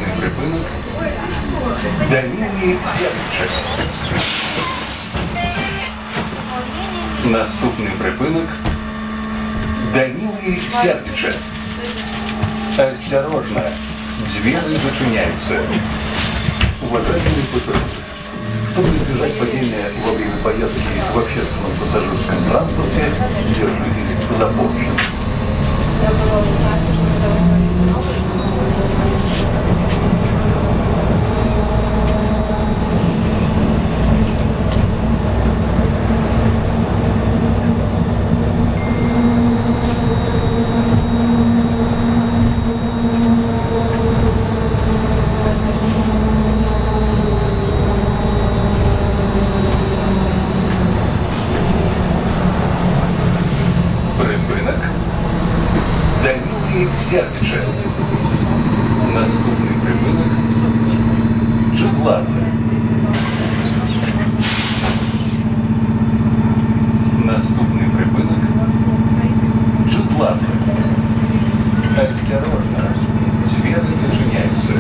Наступний припинок Данілі Сєвчик. Наступный припынок Данилы Сердича. Осторожно, двери зачиняются. Уважаемые пассажиры, чтобы избежать падения во время поездки в общественном пассажирском транспорте, держитесь за поручень. Припинок Данілі Сердича. Наступний припинок Джедлата. Наступний припинок Джедлата. Осторожно, двери зачиняются.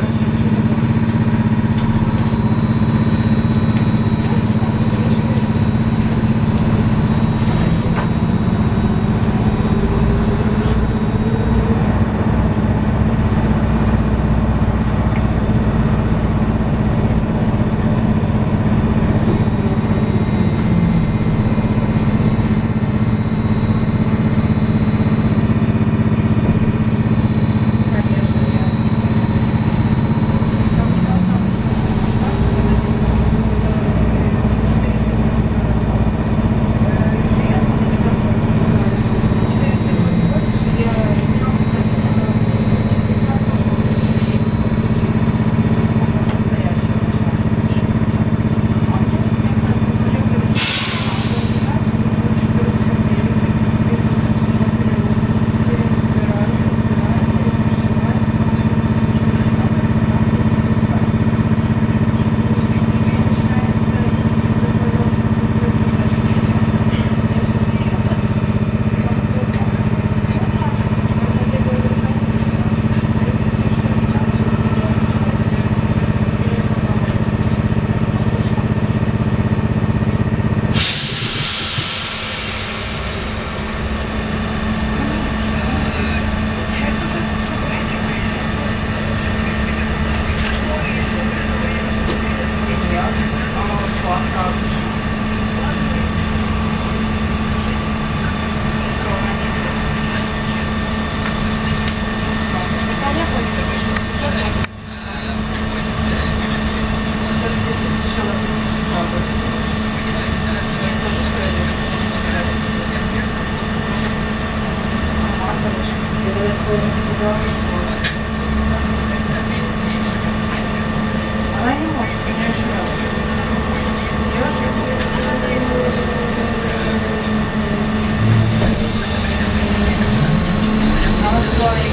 Она не может, конечно. Она говорит.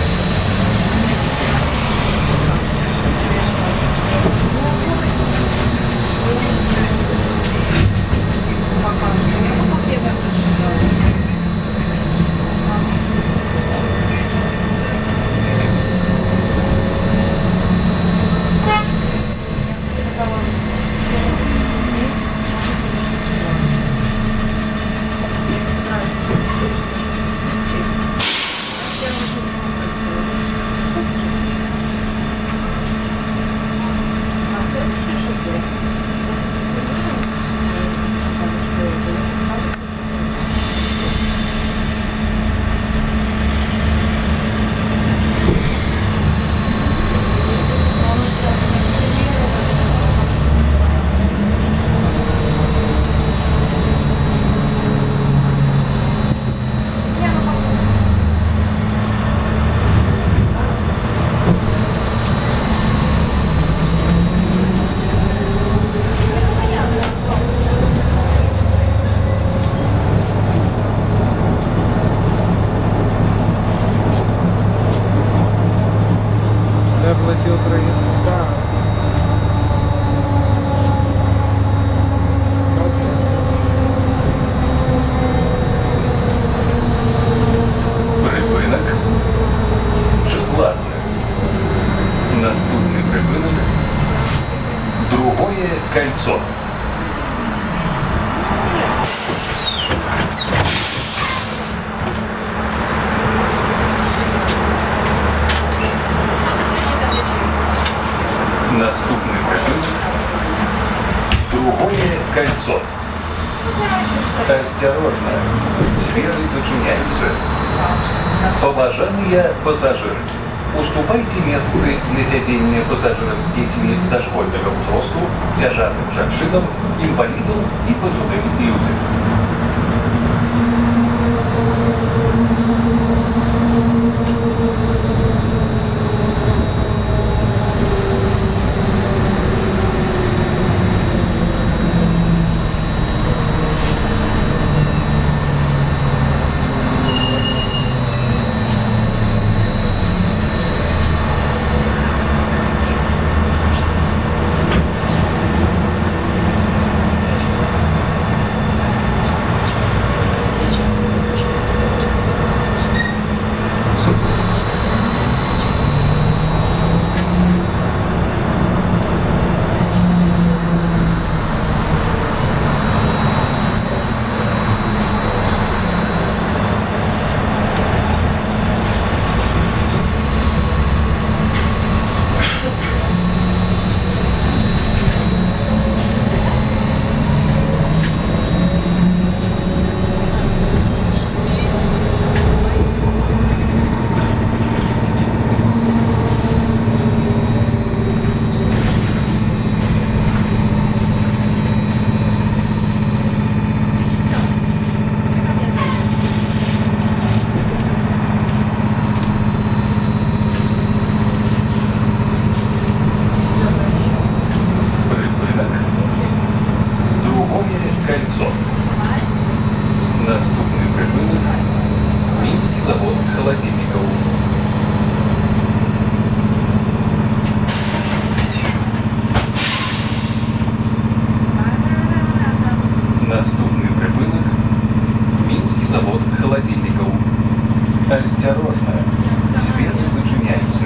Області України. Так. Припинок Джедлата. Наступный припынок. Другое кольцо. Наступный припынок. Другое кольцо. Осторожно, двери зачиняются. Поважанные пассажиры, уступайте место на сиденье пассажиров с детьми дошкольного возрасту, тяжелым женщинам, инвалидам и пожилым людям. Кольцо. Наступный припынок. Минский завод холодильников. Наступный припынок. Минский завод холодильников. Осторожно, двери зачиняются.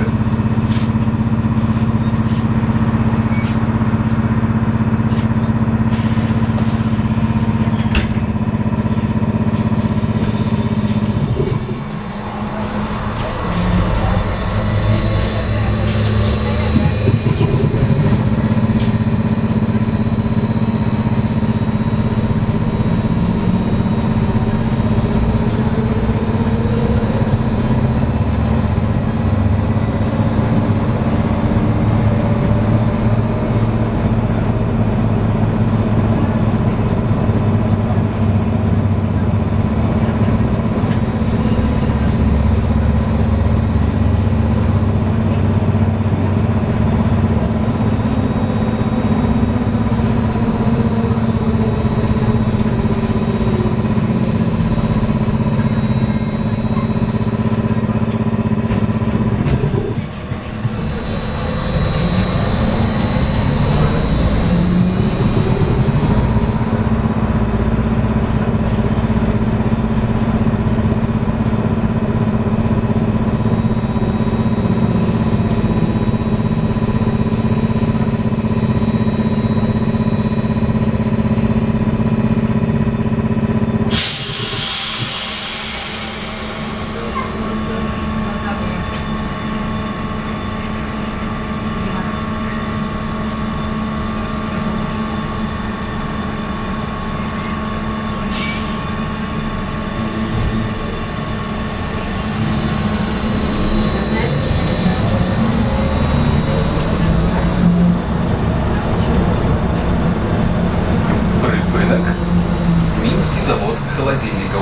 Минский завод холодильников.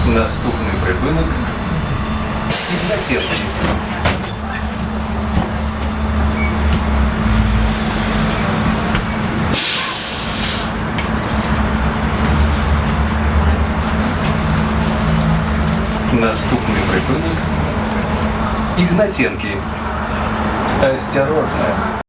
Наступный припынок. Игнатьевский. Наступный припынок. Игнатенки. Осторожно.